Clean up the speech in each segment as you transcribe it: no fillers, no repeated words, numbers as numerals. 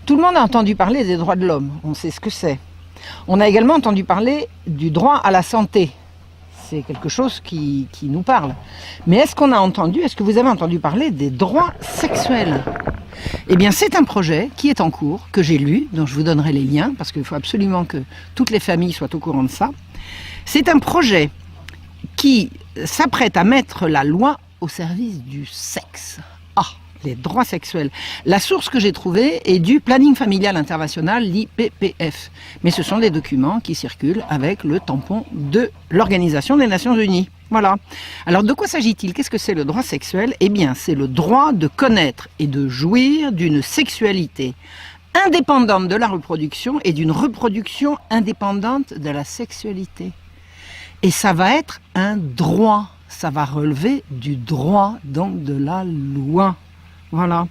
Tout le monde a entendu parler des droits de l'homme, on sait ce que c'est. On a également entendu parler du droit à la santé. C'est quelque chose qui nous parle. Mais est-ce que vous avez entendu parler des droits sexuels? Eh bien, c'est un projet qui est en cours, que j'ai lu, dont je vous donnerai les liens, parce qu'il faut absolument que toutes les familles soient au courant de ça. C'est un projet qui s'apprête à mettre la loi au service du sexe. Ah, les droits sexuels. La source que j'ai trouvée est du Planning Familial International, l'IPPF. Mais ce sont des documents qui circulent avec le tampon de l'Organisation des Nations Unies. Voilà. Alors de quoi s'agit-il? Qu'est-ce que c'est le droit sexuel? Eh bien, c'est le droit de connaître et de jouir d'une sexualité indépendante de la reproduction et d'une reproduction indépendante de la sexualité. Et ça va être un droit. Ça va relever du droit, donc de la loi. Voilà.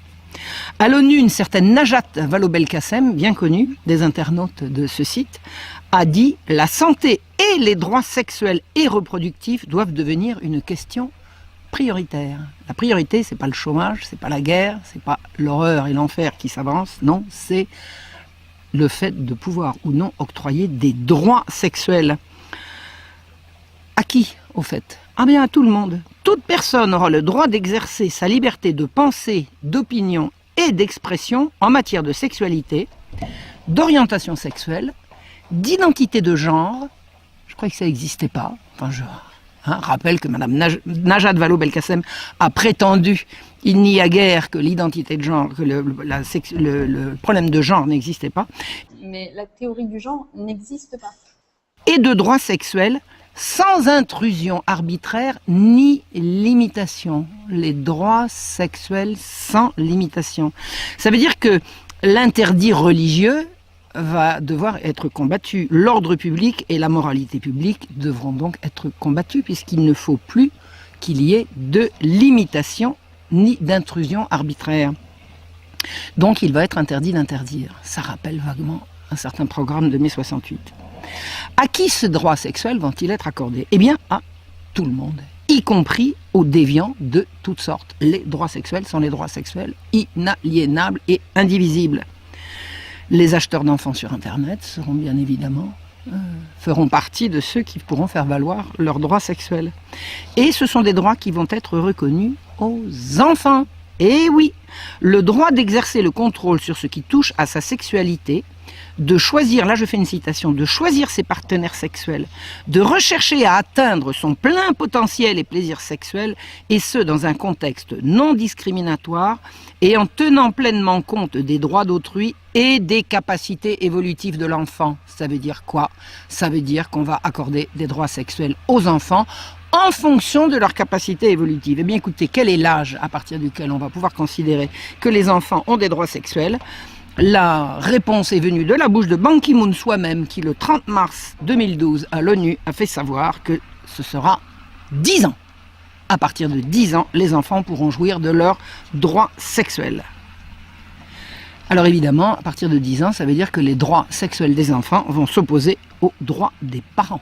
À l'ONU, une certaine Najat Vallaud-Belkacem, bien connue des internautes de ce site, a dit « La santé et les droits sexuels et reproductifs doivent devenir une question prioritaire. » La priorité, c'est pas le chômage, c'est pas la guerre, c'est pas l'horreur et l'enfer qui s'avancent, non, c'est le fait de pouvoir ou non octroyer des droits sexuels. À qui, au fait? Ah bien, à tout le monde. Toute personne aura le droit d'exercer sa liberté de pensée, d'opinion et d'expression en matière de sexualité, d'orientation sexuelle, d'identité de genre. Je crois que ça n'existait pas. Enfin, je rappelle que Mme Najat Vallaud-Belkacem a prétendu il n'y a guère que l'identité de genre, que le problème de genre n'existait pas. Mais la théorie du genre n'existe pas. Et de droits sexuels sans intrusion arbitraire ni limitation. Les droits sexuels sans limitation. Ça veut dire que l'interdit religieux va devoir être combattu. L'ordre public et la moralité publique devront donc être combattus puisqu'il ne faut plus qu'il y ait de limitation ni d'intrusion arbitraire. Donc il va être interdit d'interdire. Ça rappelle vaguement un certain programme de mai 68. À qui ce droit sexuel vont-ils être accordés? Eh bien, à tout le monde, y compris aux déviants de toutes sortes. Les droits sexuels sont les droits sexuels inaliénables et indivisibles. Les acheteurs d'enfants sur Internet seront bien évidemment, feront partie de ceux qui pourront faire valoir leurs droits sexuels. Et ce sont des droits qui vont être reconnus aux enfants. Et oui, le droit d'exercer le contrôle sur ce qui touche à sa sexualité, de choisir, là je fais une citation, de choisir ses partenaires sexuels, de rechercher à atteindre son plein potentiel et plaisir sexuel, et ce dans un contexte non discriminatoire et en tenant pleinement compte des droits d'autrui et des capacités évolutives de l'enfant. Ça veut dire quoi? Ça veut dire qu'on va accorder des droits sexuels aux enfants en fonction de leur capacité évolutive. Eh bien écoutez, quel est l'âge à partir duquel on va pouvoir considérer que les enfants ont des droits sexuels? La réponse est venue de la bouche de Ban Ki-moon soi-même, qui le 30 mars 2012 à l'ONU a fait savoir que ce sera 10 ans. À partir de 10 ans, les enfants pourront jouir de leurs droits sexuels. Alors évidemment, à partir de 10 ans, ça veut dire que les droits sexuels des enfants vont s'opposer aux droits des parents.